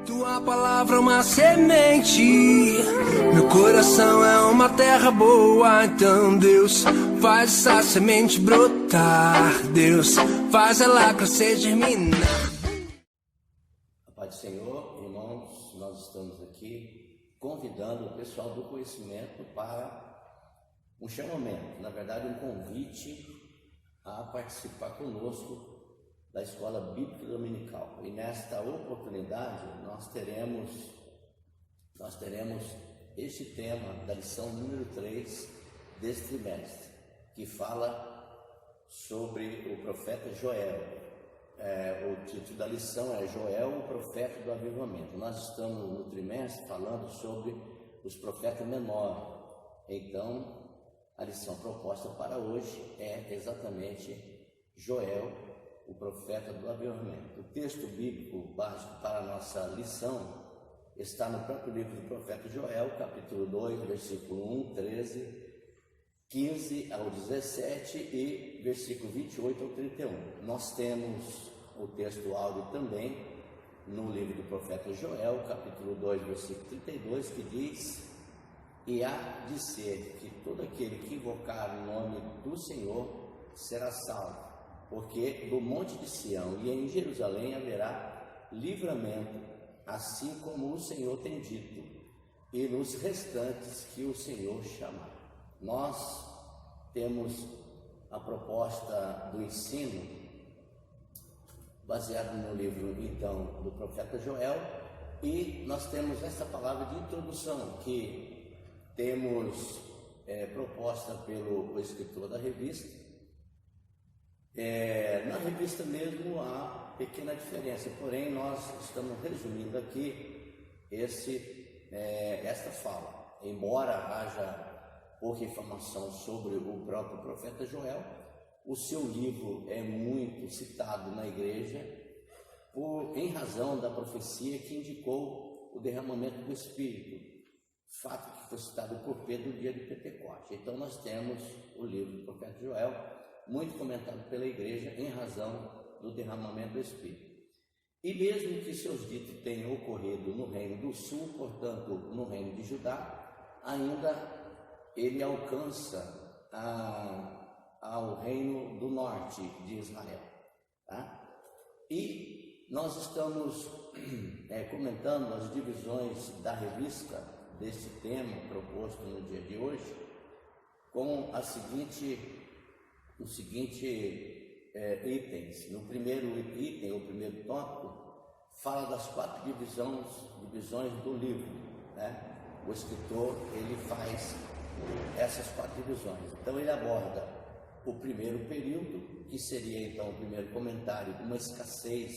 Tua palavra é uma semente, meu coração é uma terra boa. Então Deus, faz essa semente brotar, Deus, faz ela crescer, germinar. A paz do Senhor, irmãos, nós estamos aqui convidando o pessoal do conhecimento para um chamamento, na verdade um convite a participar conosco da Escola Bíblica Dominical. E nesta oportunidade nós teremos este tema da lição número 3 deste trimestre, que fala sobre o profeta Joel. O título da lição é Joel, o profeta do avivamento. Nós estamos no trimestre falando sobre os profetas menores. Então, a lição proposta para hoje é exatamente Joel, o profeta do avivamento. O texto bíblico básico para a nossa lição está no próprio livro do profeta Joel, capítulo 2, versículo 1, 13, 15 ao 17 e versículo 28 ao 31. Nós temos o texto áudio também no livro do profeta Joel, capítulo 2, versículo 32, que diz: e há de ser que todo aquele que invocar o nome do Senhor será salvo, porque do monte de Sião e em Jerusalém haverá livramento, assim como o Senhor tem dito, e nos restantes que o Senhor chamar. Nós temos a proposta do ensino baseado no livro então do profeta Joel, e nós temos essa palavra de introdução que temos proposta pelo escritor da revista. Na revista mesmo há pequena diferença, porém nós estamos resumindo aqui esta fala. Embora haja pouca informação sobre o próprio profeta Joel, o seu livro é muito citado na igreja em razão da profecia que indicou o derramamento do Espírito, fato que foi citado por Pedro no dia de Pentecostes. Então nós temos o livro do profeta Joel muito comentado pela igreja em razão do derramamento do Espírito. E mesmo que seus ditos tenham ocorrido no reino do sul, portanto no reino de Judá, ainda ele alcança ao reino do norte de Israel, tá? E nós estamos comentando as divisões da revista desse tema proposto no dia de hoje com os seguintes itens. No primeiro item, o primeiro tópico, fala das 4 divisões do livro, né? O escritor, ele faz essas 4 divisões. Então ele aborda o primeiro período, que seria então o primeiro comentário, uma escassez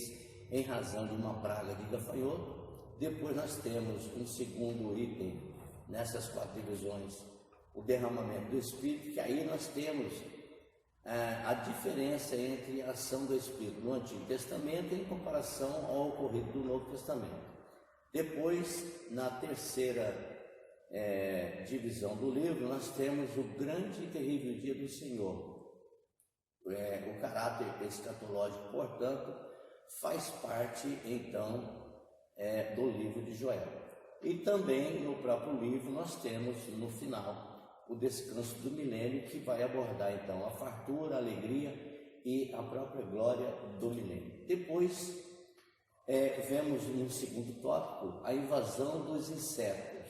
em razão de uma praga de gafanhoto. Depois nós temos um segundo item nessas 4 divisões, o derramamento do Espírito, que aí nós temos a diferença entre a ação do Espírito no Antigo Testamento em comparação ao ocorrido do Novo Testamento. Depois, na terceira divisão do livro, nós temos o grande e terrível dia do Senhor. O caráter escatológico, portanto, faz parte então do livro de Joel. E também no próprio livro nós temos no final o descanso do milênio, que vai abordar então a fartura, a alegria e a própria glória do milênio. Depois vemos no segundo tópico a invasão dos insetos.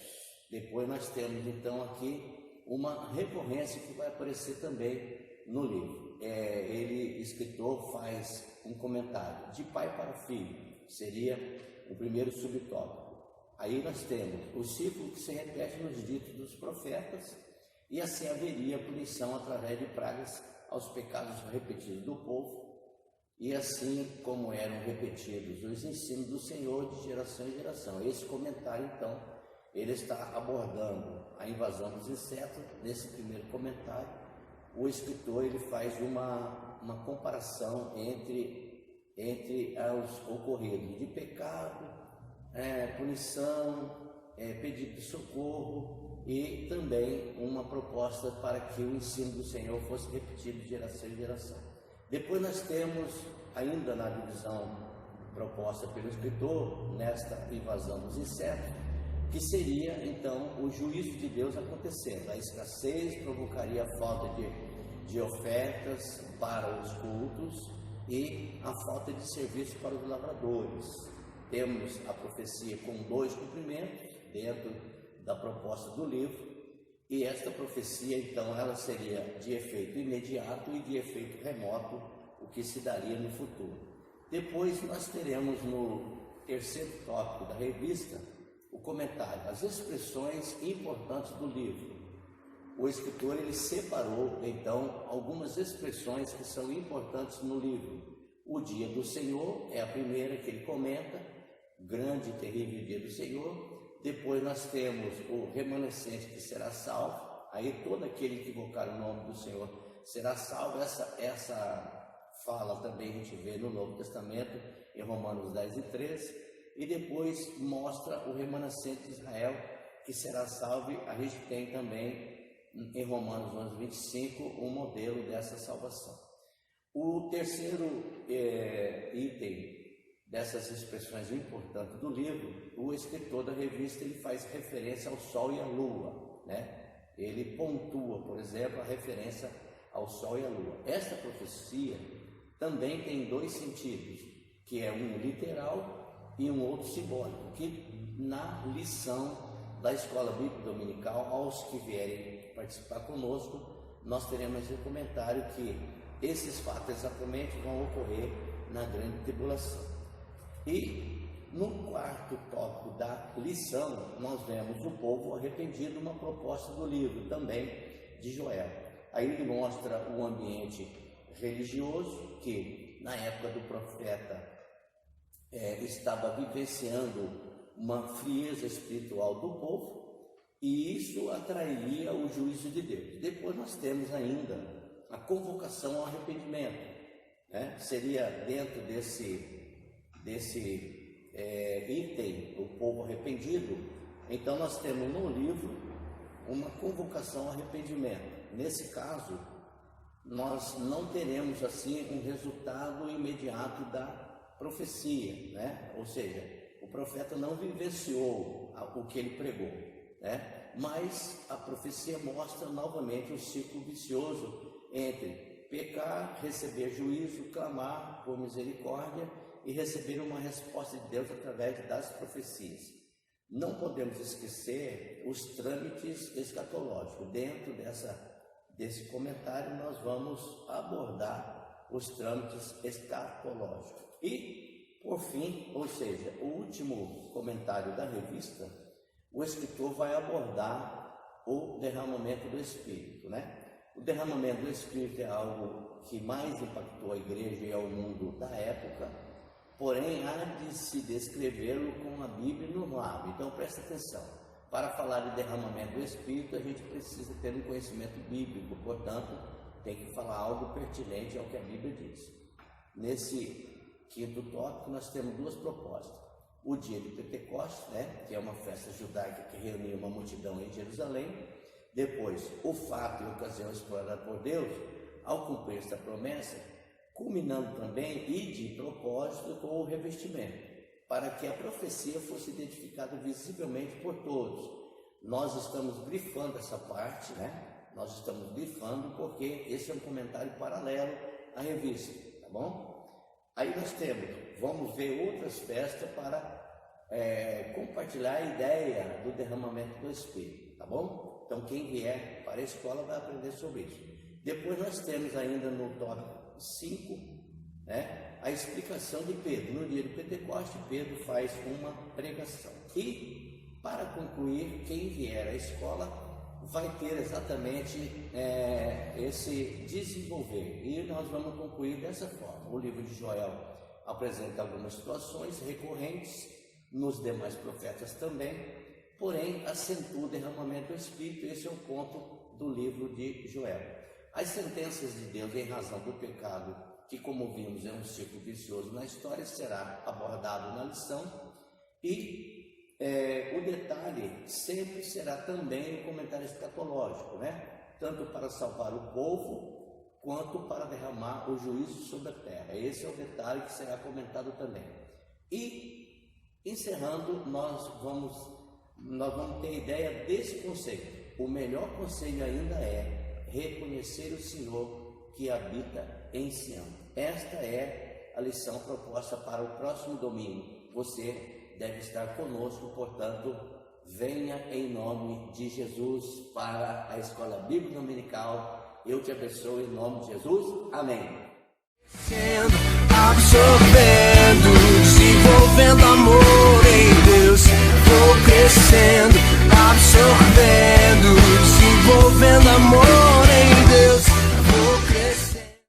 Depois nós temos então aqui uma recorrência que vai aparecer também no livro. Escritor faz um comentário de pai para filho, seria o primeiro subtópico. Aí nós temos o ciclo que se repete nos ditos dos profetas, e assim haveria punição através de pragas aos pecados repetidos do povo, e assim como eram repetidos os ensinos do Senhor de geração em geração. Esse comentário então, ele está abordando a invasão dos insetos. Nesse primeiro comentário, o escritor ele faz uma comparação entre os ocorridos de pecado, punição, pedido de socorro, e também uma proposta para que o ensino do Senhor fosse repetido de geração em geração. Depois nós temos, ainda na divisão proposta pelo escritor nesta invasão dos insetos, que seria então o juízo de Deus acontecendo. A escassez provocaria a falta de ofertas para os cultos e a falta de serviço para os lavradores. Temos a profecia com 2 cumprimentos dentro da proposta do livro, e esta profecia então ela seria de efeito imediato e de efeito remoto, o que se daria no futuro. Depois nós teremos no terceiro tópico da revista o comentário, as expressões importantes do livro. O escritor ele separou então algumas expressões que são importantes no livro. O dia do Senhor é a primeira que ele comenta, grande e terrível dia do Senhor. Depois nós temos o remanescente que será salvo, aí todo aquele que invocar o nome do Senhor será salvo. Essa fala também a gente vê no Novo Testamento, em Romanos 10 e 13, e depois mostra o remanescente de Israel que será salvo. A gente tem também em Romanos 11, 25 um modelo dessa salvação. O terceiro item dessas expressões importantes do livro, o escritor da revista ele faz referência ao Sol e à Lua, né? Ele pontua, por exemplo, a referência ao Sol e à Lua. Esta profecia também tem 2 sentidos, que é um literal e um outro simbólico, que na lição da Escola Bíblica Dominical, aos que vierem participar conosco, nós teremos um comentário que esses fatos exatamente vão ocorrer na grande tribulação. E no quarto tópico da lição, nós vemos o povo arrependido, uma proposta do livro também de Joel. Aí ele mostra o ambiente religioso que na época do profeta estava vivenciando uma frieza espiritual do povo, e isso atrairia o juízo de Deus. Depois nós temos ainda a convocação ao arrependimento, né? Seria dentro desse item, o povo arrependido. Então nós temos no livro uma convocação ao arrependimento. Nesse caso, nós não teremos assim um resultado imediato da profecia, né? Ou seja, o profeta não vivenciou o que ele pregou, né? Mas a profecia mostra novamente o ciclo vicioso entre pecar, receber juízo, clamar por misericórdia e receber uma resposta de Deus através das profecias. Não podemos esquecer os trâmites escatológicos. Dentro desse comentário nós vamos abordar os trâmites escatológicos. E, por fim, ou seja, o último comentário da revista, o escritor vai abordar o derramamento do Espírito, né? O derramamento do Espírito é algo que mais impactou a igreja e ao mundo da época, porém há de se descrevê-lo com a Bíblia no lábio. Então presta atenção, para falar de derramamento do Espírito a gente precisa ter um conhecimento bíblico, portanto tem que falar algo pertinente ao que a Bíblia diz. Nesse quinto tópico nós temos 2 propostas: o dia de Pentecostes, né, que é uma festa judaica que reuniu uma multidão em Jerusalém. Depois, o fato e ocasião explorada por Deus ao cumprir esta promessa, culminando também e de propósito com o revestimento, para que a profecia fosse identificada visivelmente por todos. Nós estamos grifando essa parte, né? Nós estamos grifando porque esse é um comentário paralelo à revista, tá bom? Aí nós vamos ver outras festas para compartilhar a ideia do derramamento do Espírito, tá bom? Então quem vier para a escola vai aprender sobre isso. Depois nós temos ainda no tópico 5, né, a explicação de Pedro. No dia do Pentecostes, Pedro faz uma pregação. E, para concluir, quem vier à escola vai ter exatamente esse desenvolver. E nós vamos concluir dessa forma. O livro de Joel apresenta algumas situações recorrentes, nos demais profetas também, porém acentua o derramamento do Espírito. Esse é o ponto do livro de Joel. As sentenças de Deus em razão do pecado, que como vimos é um ciclo vicioso na história, será abordado na lição, e o detalhe sempre será também o comentário escatológico, né? Tanto para salvar o povo, quanto para derramar o juízo sobre a terra. Esse é o detalhe que será comentado também. E, encerrando, nós vamos ter ideia desse conselho. O melhor conselho ainda é reconhecer o Senhor que habita em Sião. Esta é a lição proposta para o próximo domingo. Você deve estar conosco, portanto, venha em nome de Jesus para a Escola Bíblica Dominical. Eu te abençoo em nome de Jesus. Amém. Absorver